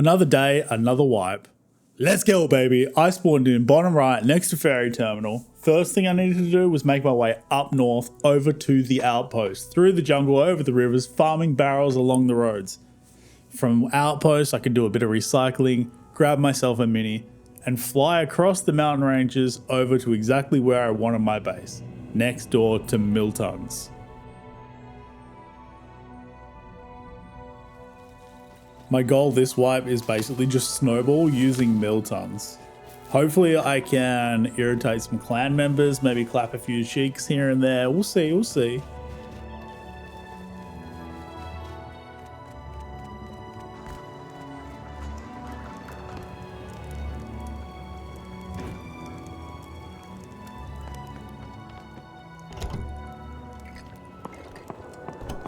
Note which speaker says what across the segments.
Speaker 1: Another day, another wipe. Let's go, baby. I spawned in bottom right next to ferry terminal. First thing I needed to do was make my way up north over to the outpost, through the jungle, over the rivers, farming barrels along the roads. From outpost, I could do a bit of recycling, grab myself a mini, and fly across the mountain ranges over to exactly where I wanted my base, next door to Milton's. My goal this wipe is basically just snowball using Milton's. Hopefully I can irritate some clan members, maybe clap a few cheeks here and there. We'll see, we'll see.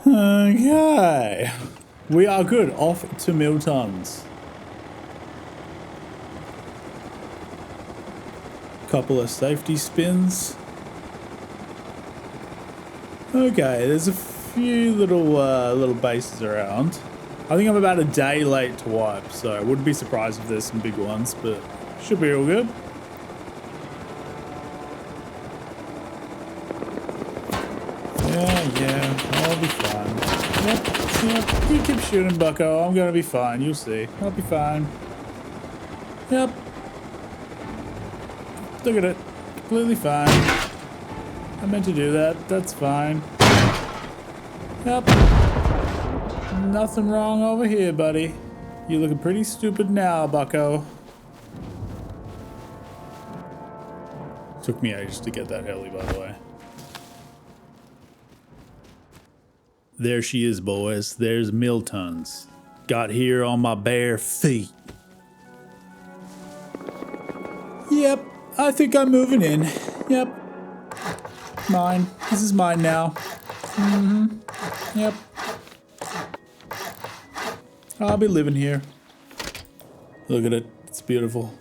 Speaker 1: Okay. We are good. Off to Milton's. Couple of safety spins. Okay, there's a few little bases around. I think I'm about a day late to wipe, so I wouldn't be surprised if there's some big ones, but should be all good. Yeah, I'll be fine. Yep, you keep shooting, bucko. I'm gonna be fine, you'll see. I'll be fine. Yep. Look at it. Completely fine. I meant to do that. That's fine. Yep. Nothing wrong over here, buddy. You're looking pretty stupid now, bucko. Took me ages to get that heli, by the way. There she is, boys. There's Milton's. Got here on my bare feet. Yep, I think I'm moving in. Yep. Mine. This is mine now. Yep. I'll be living here. Look at it. It's beautiful.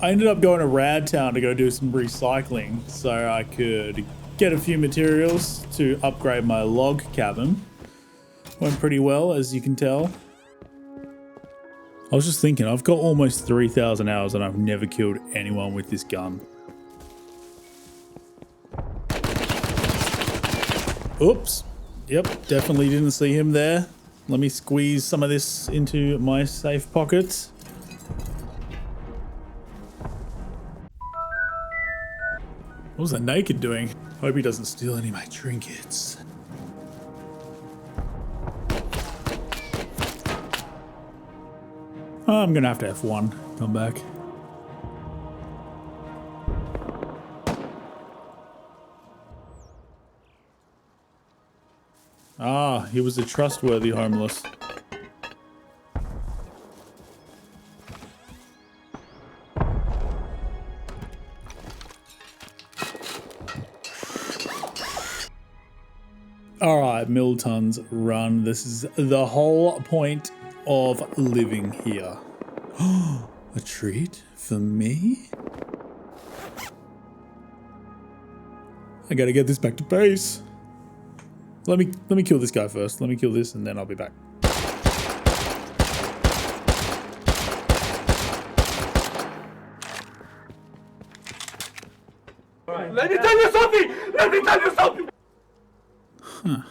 Speaker 1: I ended up going to Radtown to go do some recycling so I could get a few materials to upgrade my log cabin. Went pretty well, as you can tell. I was just thinking, I've got almost 3,000 hours and I've never killed anyone with this gun. Oops. Yep, definitely didn't see him there. Let me squeeze some of this into my safe pockets. What was that naked doing? Hope he doesn't steal any of my trinkets. I'm gonna have to F1. Come back. Ah, he was a trustworthy homeless. Alright, Milton's run. This is the whole point of living here. A treat for me? I gotta get this back to base. Let me kill this guy first. Let me kill this and then I'll be back.
Speaker 2: Let me tell you something! Let me tell you something!
Speaker 1: Huh.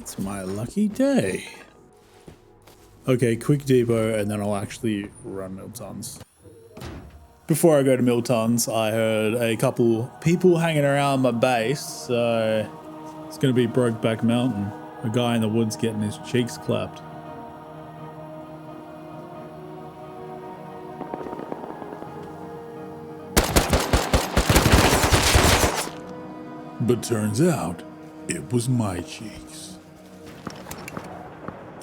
Speaker 1: It's my lucky day. Okay, quick depot and then I'll actually run Milton's. Before I go to Milton's, I heard a couple people hanging around my base, so it's gonna be Brokeback Mountain. A guy in the woods getting his cheeks clapped. But turns out, it was my cheeks.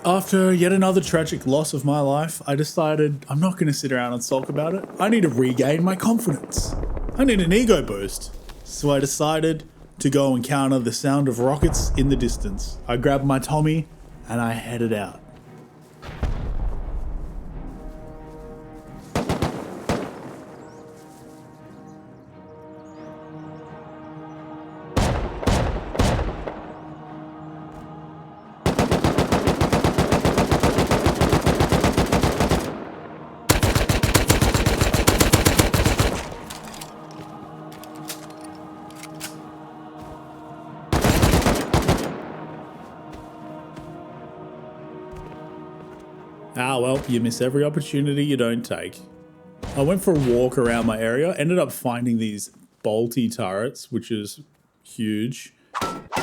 Speaker 1: After yet another tragic loss of my life, I decided I'm not going to sit around and sulk about it. I need to regain my confidence. I need an ego boost. So I decided to go encounter the sound of rockets in the distance. I grabbed my Tommy and I headed out. Ah, well, you miss every opportunity you don't take. I went for a walk around my area, ended up finding these bolty turrets, which is huge.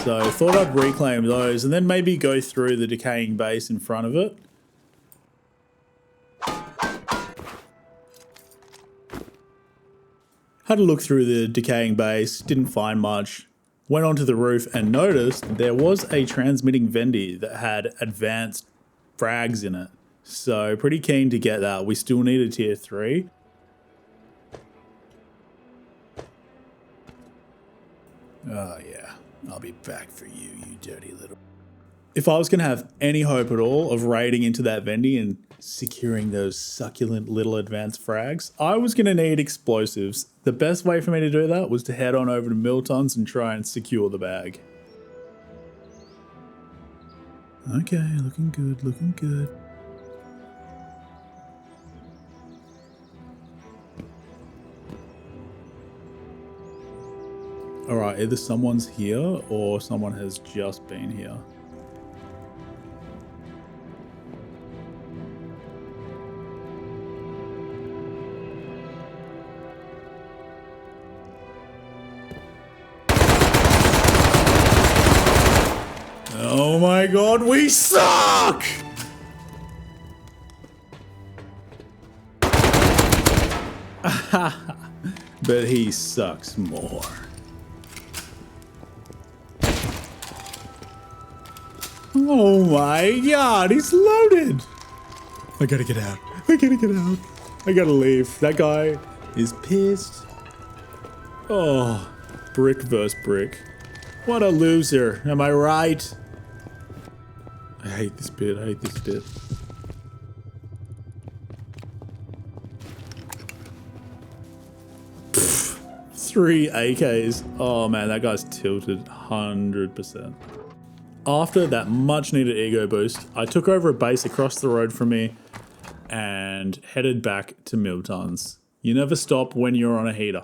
Speaker 1: So I thought I'd reclaim those and then maybe go through the decaying base in front of it. Had a look through the decaying base, didn't find much. Went onto the roof and noticed there was a transmitting Vendy that had advanced frags in it. So pretty keen to get that. We still need a tier 3. Oh yeah, I'll be back for you, you dirty little... If I was going to have any hope at all of raiding into that Vendy and securing those succulent little advanced frags, I was going to need explosives. The best way for me to do that was to head on over to Milton's and try and secure the bag. Okay, looking good, looking good. Alright, either someone's here or someone has just been here. Oh my god, we suck! But he sucks more. Oh my god, he's loaded! I gotta get out. I gotta get out. I gotta leave. That guy is pissed. Oh, brick versus brick. What a loser, am I right? I hate this bit, I hate this bit. Pfft, 3 AKs. Oh man, that guy's tilted 100%. After that much needed ego boost, I took over a base across the road from me and headed back to Milton's. You never stop when you're on a heater.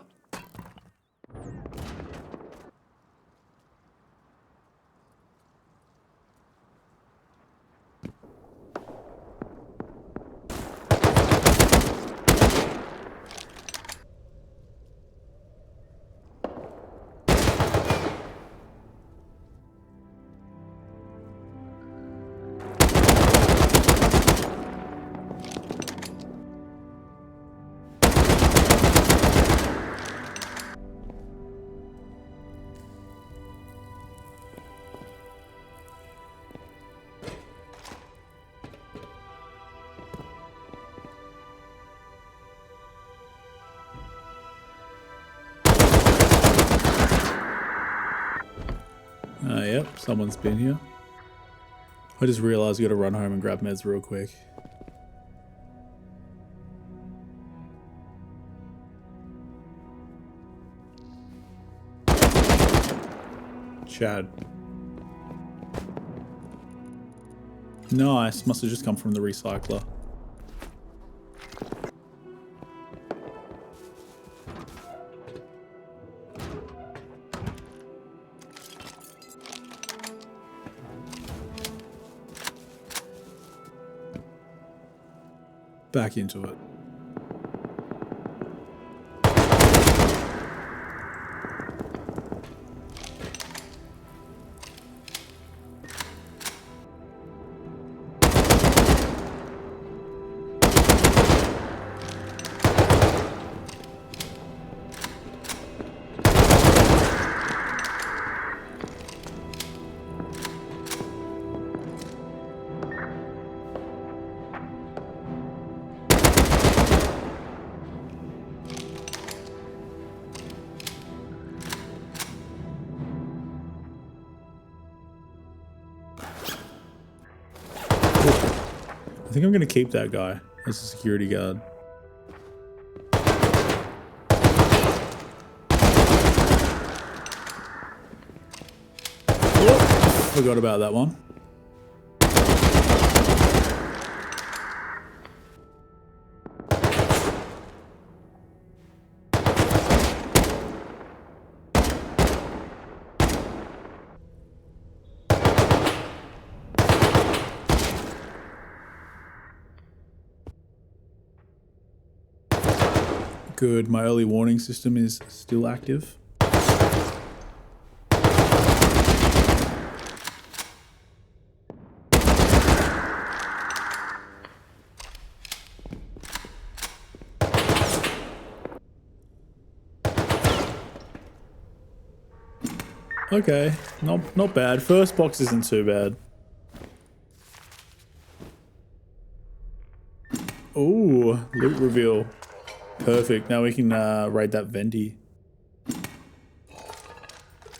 Speaker 1: Yep, someone's been here. I just realized I gotta run home and grab meds real quick. Chad. Nice, must have just come from the recycler. Back into it. I think I'm gonna keep that guy as a security guard. Oh, forgot about that one. Good, my early warning system is still active. Okay, not bad. First box isn't too bad. Ooh, loot reveal. Perfect. Now we can raid that Venti.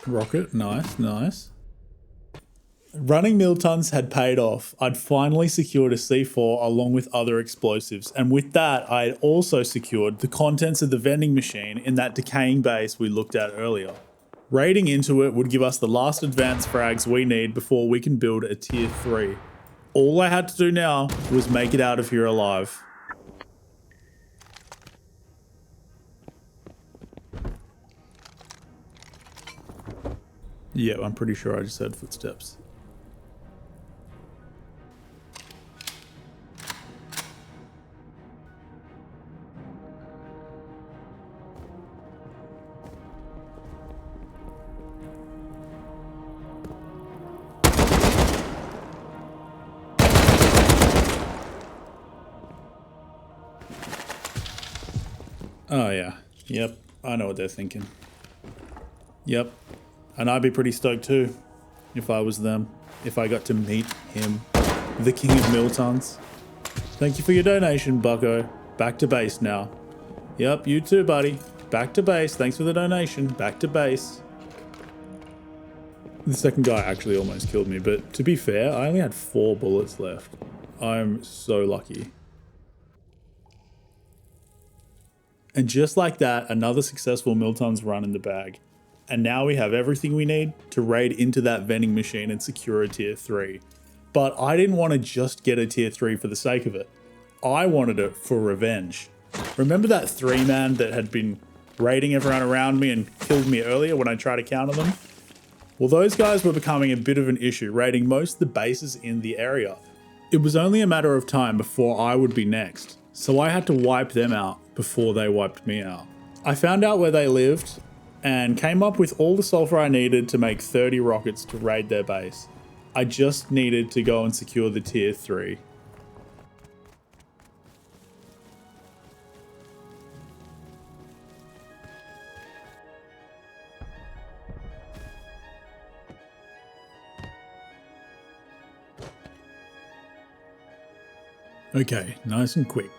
Speaker 1: Rocket, nice, nice. Running Miltons had paid off. I'd finally secured a C4 along with other explosives, and with that I had also secured the contents of the vending machine in that decaying base we looked at earlier. Raiding into it would give us the last advanced frags we need before we can build a tier 3. All I had to do now was make it out of here alive. Yeah, I'm pretty sure I just heard footsteps. Oh yeah, yep, I know what they're thinking. Yep, and I'd be pretty stoked too, if I was them, if I got to meet him, the King of Miltons. Thank you for your donation, bucko. Back to base now. Yep, you too, buddy. Back to base, thanks for the donation, back to base. The second guy actually almost killed me, but to be fair, I only had 4 bullets left. I'm so lucky. And just like that, another successful Milton's run in the bag. And now we have everything we need to raid into that vending machine and secure a tier 3. But I didn't want to just get a tier 3 for the sake of it. I wanted it for revenge. Remember that 3-man that had been raiding everyone around me and killed me earlier when I tried to counter them? Well, those guys were becoming a bit of an issue, raiding most of the bases in the area. It was only a matter of time before I would be next, so I had to wipe them out before they wiped me out. I found out where they lived and came up with all the sulfur I needed to make 30 rockets to raid their base. I just needed to go and secure the tier 3. Okay, nice and quick.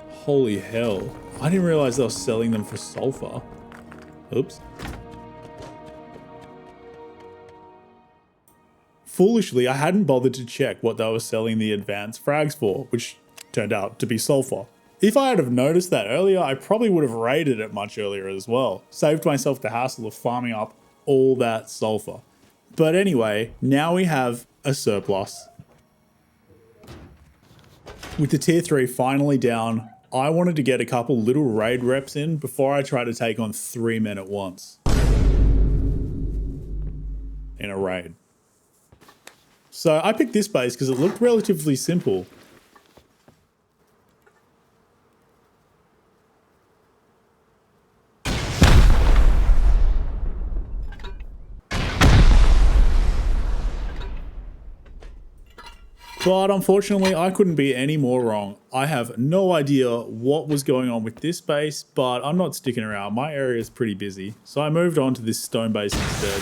Speaker 1: Holy hell. I didn't realize they were selling them for sulfur. Oops. Foolishly, I hadn't bothered to check what they were selling the advanced frags for, which turned out to be sulfur. If I had have noticed that earlier, I probably would have raided it much earlier as well. Saved myself the hassle of farming up all that sulfur. But anyway, now we have a surplus. With the tier 3 finally down, I wanted to get a couple little raid reps in before I try to take on 3 men at once. In a raid. So I picked this base because it looked relatively simple. But unfortunately, I couldn't be any more wrong. I have no idea what was going on with this base, but I'm not sticking around. My area is pretty busy, so I moved on to this stone base instead.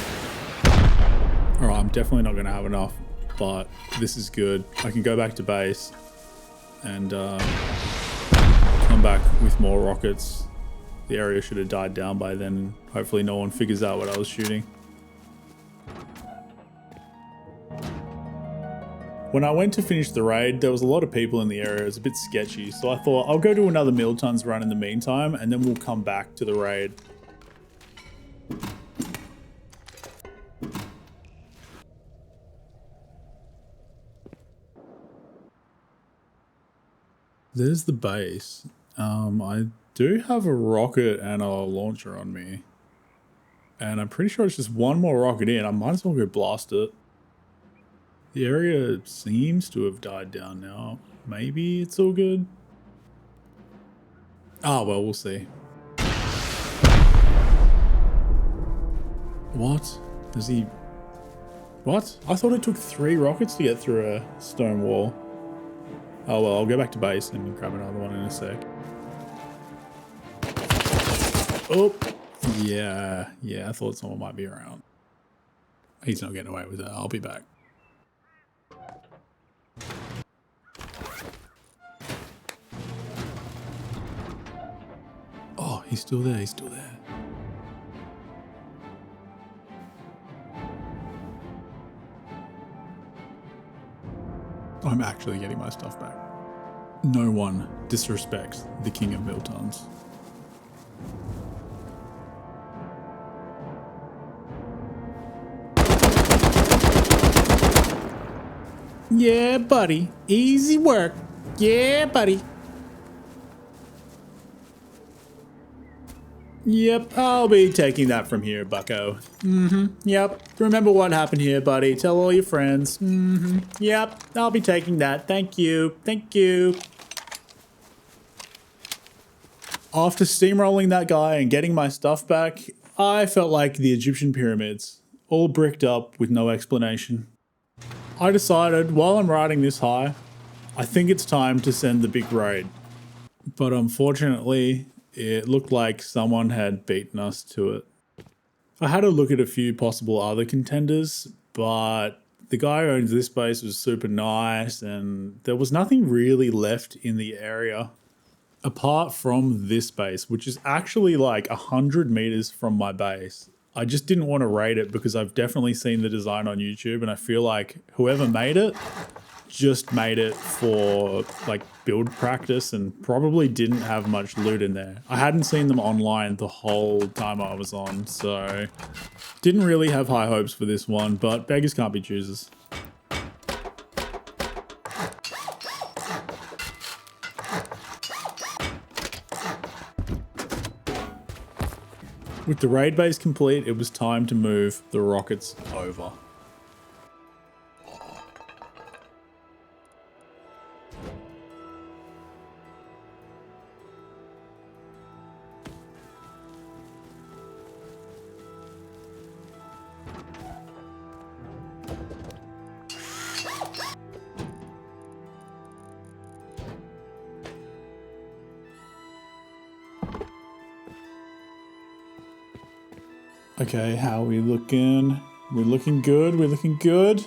Speaker 1: Alright, I'm definitely not going to have enough, but this is good. I can go back to base and come back with more rockets. The area should have died down by then, and hopefully no one figures out what I was shooting. When I went to finish the raid, there was a lot of people in the area. It was a bit sketchy, so I thought I'll go do another Milton's run in the meantime, and then we'll come back to the raid. There's the base. I do have a rocket and a launcher on me. And I'm pretty sure it's just one more rocket in. I might as well go blast it. The area seems to have died down now. Maybe it's all good. Ah, well, we'll see. What? Does he... What? I thought it took 3 rockets to get through a stone wall. Oh well, I'll go back to base and grab another one in a sec. Oh! Yeah, I thought someone might be around. He's not getting away with that. I'll be back. Oh, he's still there. He's still there. I'm actually getting my stuff back. No one disrespects the King of Miltons. Yeah, buddy. Easy work. Yeah, buddy. Yep, I'll be taking that from here, bucko. Yep. Remember what happened here, buddy. Tell all your friends. Yep, I'll be taking that. Thank you. Thank you. After steamrolling that guy and getting my stuff back, I felt like the Egyptian pyramids, all bricked up with no explanation. I decided, while I'm riding this high, I think it's time to send the big raid. But unfortunately, it looked like someone had beaten us to it. I had a look at a few possible other contenders, but the guy who owns this base was super nice and there was nothing really left in the area. Apart from this base, which is actually like 100 meters from my base. I just didn't want to raid it because I've definitely seen the design on YouTube and I feel like whoever made it just made it for like build practice and probably didn't have much loot in there. I hadn't seen them online the whole time I was on, so didn't really have high hopes for this one, but beggars can't be choosers. With the raid base complete, it was time to move the rockets over. Okay, how are we looking? We're looking good, we're looking good.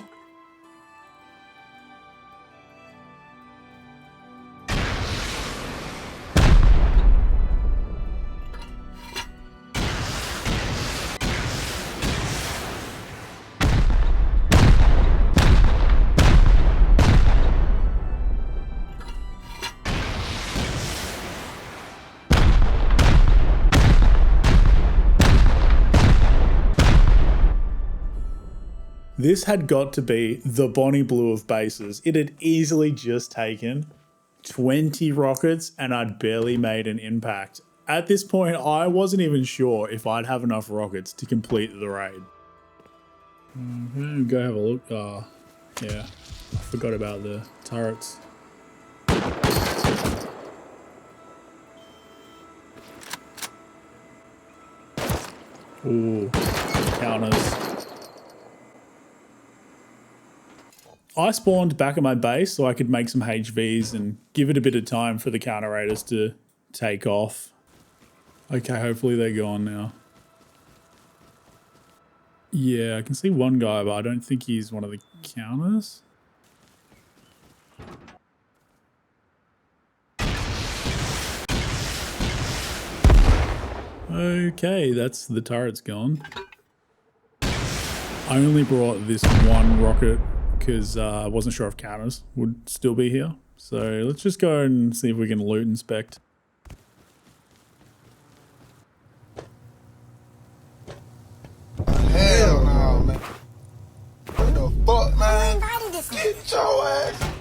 Speaker 1: This had got to be the Bonnie Blue of bases. It had easily just taken 20 rockets and I'd barely made an impact. At this point, I wasn't even sure if I'd have enough rockets to complete the raid. Go have a look. Oh, yeah, I forgot about the turrets. Ooh, counters. I spawned back at my base so I could make some HVs and give it a bit of time for the counter raiders to take off. Okay, hopefully they're gone now. Yeah, I can see one guy, but I don't think he's one of the counters. Okay, that's the turret's gone. I only brought this one rocket because I wasn't sure if counters would still be here. So let's just go and see if we can loot inspect.
Speaker 3: Hell no, man. What the fuck, man? Get your ass.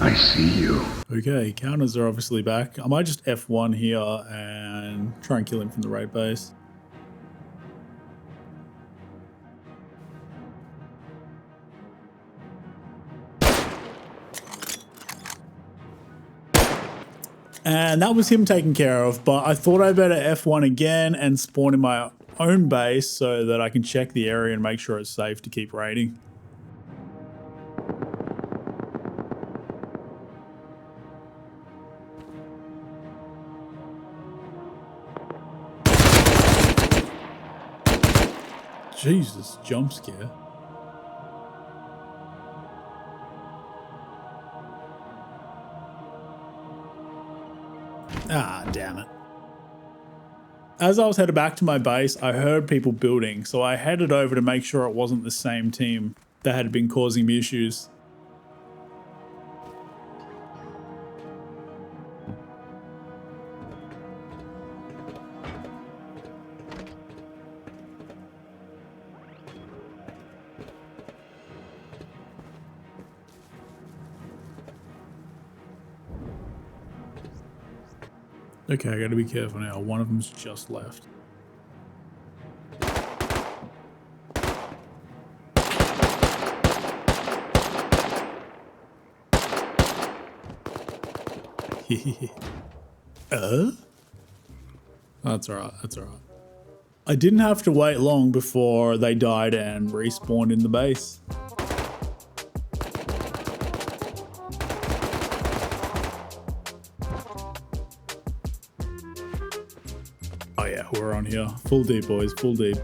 Speaker 4: I see you.
Speaker 1: Okay, counters are obviously back. I might just F1 here and try and kill him from the raid base. And that was him taken care of, but I thought I better F1 again and spawn in my own base so that I can check the area and make sure it's safe to keep raiding. Jesus, jump scare. Ah, damn it. As I was headed back to my base, I heard people building, so I headed over to make sure it wasn't the same team that had been causing me issues. Okay, I gotta be careful now. One of them's just left. That's alright, that's alright. I didn't have to wait long before they died and respawned in the base. Oh yeah, we're on here. Full deep, boys, full deep.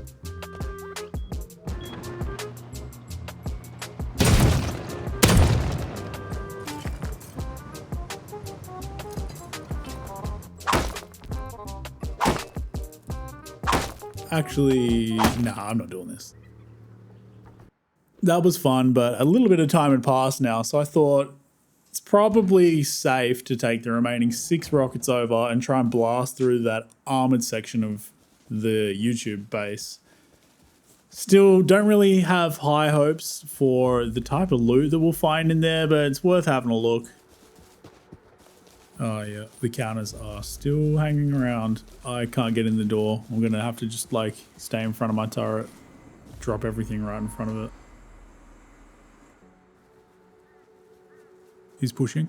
Speaker 1: Actually, nah, I'm not doing this. That was fun, but a little bit of time had passed now, so I thought it's probably safe to take the remaining 6 rockets over and try and blast through that armored section of the YouTube base. Still, don't really have high hopes for the type of loot that we'll find in there, but it's worth having a look. Oh yeah, the counters are still hanging around. I can't get in the door. I'm gonna have to just like stay in front of my turret, drop everything right in front of it. He's pushing.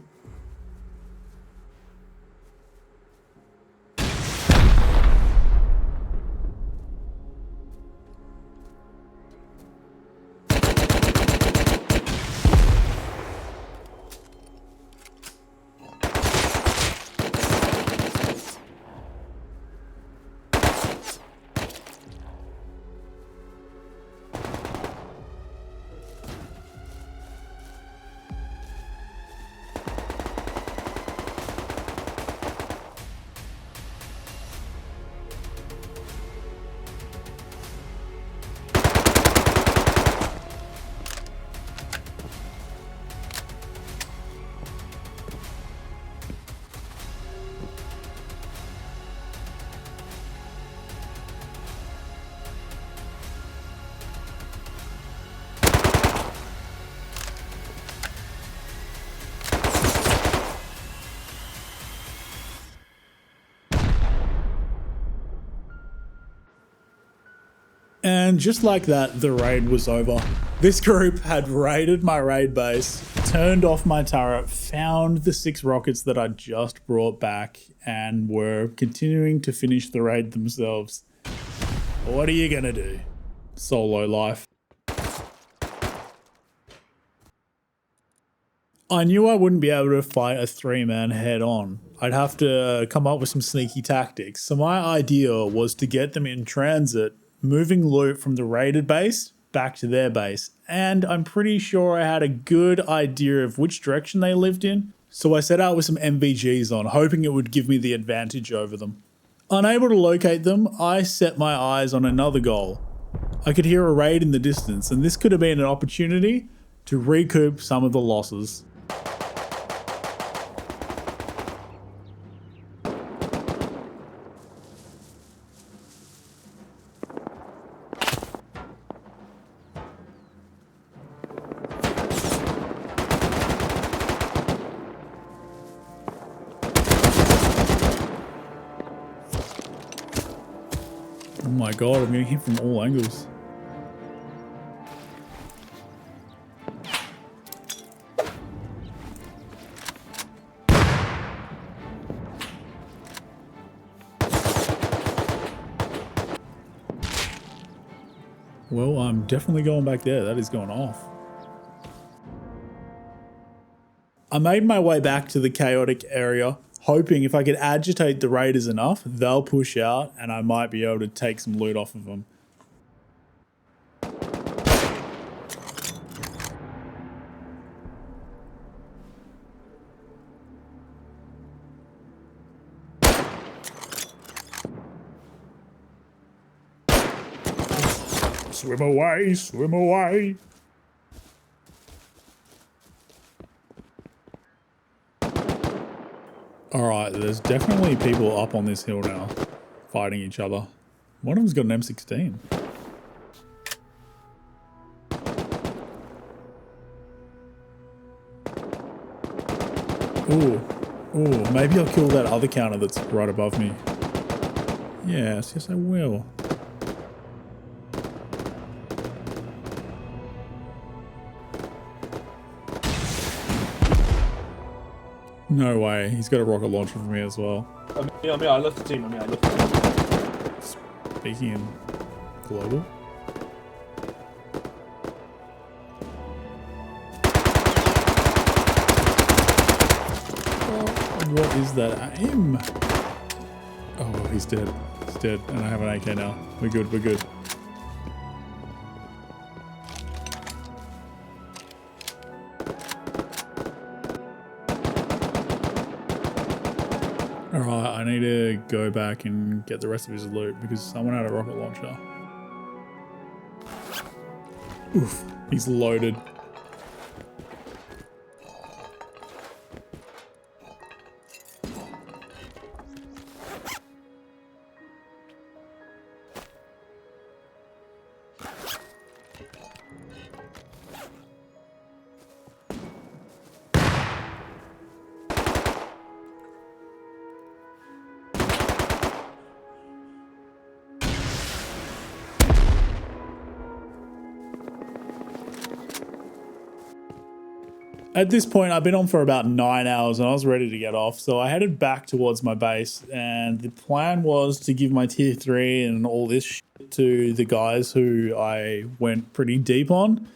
Speaker 1: And just like that, the raid was over. This group had raided my raid base, turned off my turret, found the 6 rockets that I just brought back, and were continuing to finish the raid themselves. What are you gonna do? Solo life. I knew I wouldn't be able to fight a 3-man head on. I'd have to come up with some sneaky tactics. So my idea was to get them in transit, moving loot from the raided base back to their base. And I'm pretty sure I had a good idea of which direction they lived in. So I set out with some MVGs on, hoping it would give me the advantage over them. Unable to locate them, I set my eyes on another goal. I could hear a raid in the distance, and this could have been an opportunity to recoup some of the losses. Oh my god, I'm getting hit from all angles. Well, I'm definitely going back there. That is going off. I made my way back to the chaotic area, hoping if I could agitate the raiders enough, they'll push out and I might be able to take some loot off of them. Swim away, swim away. Alright, there's definitely people up on this hill now, fighting each other. One of them's got an M16. Ooh, maybe I'll kill that other counter that's right above me. Yes, I will. No way, he's got a rocket launcher for me as well.
Speaker 2: I love the team, I love the team.
Speaker 1: Speaking in global. What is that aim? Oh, he's dead. He's dead, and I have an AK now. We're good, we're good. Alright, I need to go back and get the rest of his loot because someone had a rocket launcher. Oof, he's loaded. At this point, I've been on for about 9 hours and I was ready to get off. So I headed back towards my base and the plan was to give my tier 3 and all this shit to the guys who I went pretty deep on.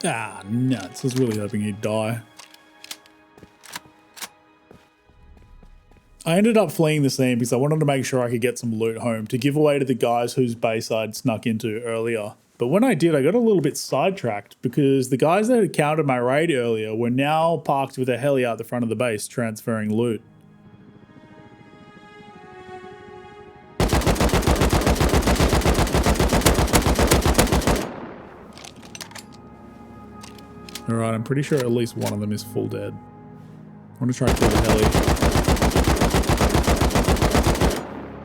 Speaker 1: Ah, nuts. I was really hoping he'd die. I ended up fleeing the scene because I wanted to make sure I could get some loot home to give away to the guys whose base I'd snuck into earlier. But when I did, I got a little bit sidetracked because the guys that had countered my raid earlier were now parked with a heli out the front of the base transferring loot. Alright, I'm pretty sure at least one of them is full dead. I want to try and kill the heli.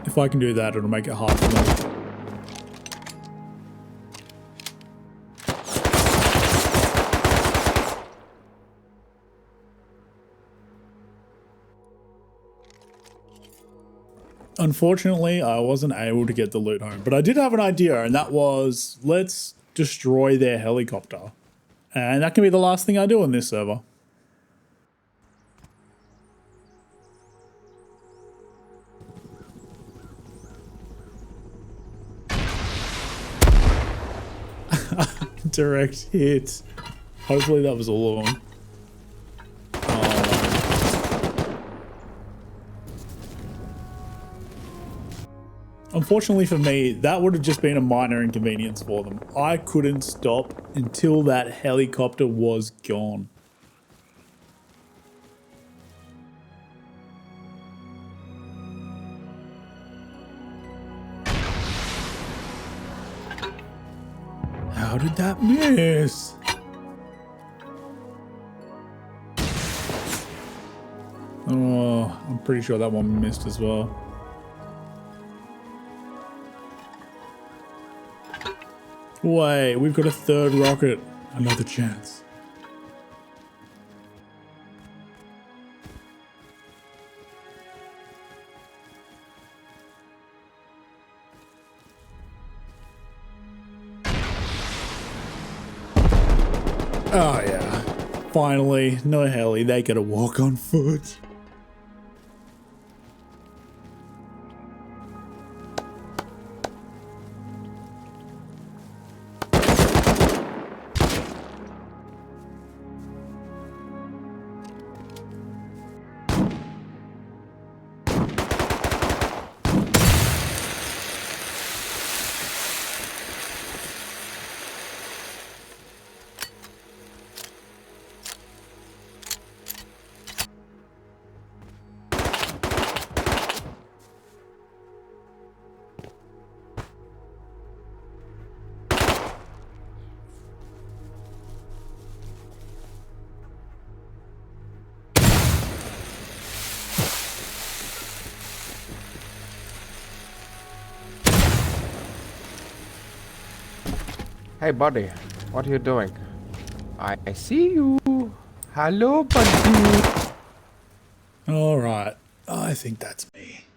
Speaker 1: If I can do that, it'll make it hard for me. Unfortunately, I wasn't able to get the loot home, but I did have an idea, and that was, let's destroy their helicopter. And that can be the last thing I do on this server. Direct hit. Hopefully that was all of them. Unfortunately for me, that would have just been a minor inconvenience for them. I couldn't stop until that helicopter was gone. How did that miss? Oh, I'm pretty sure that one missed as well. Wait, we've got a third rocket. Another chance. Oh yeah. Finally, no heli, they gotta walk on foot.
Speaker 4: Hey buddy, what are you doing? I see you. Hello buddy.
Speaker 1: Alright, I think that's me.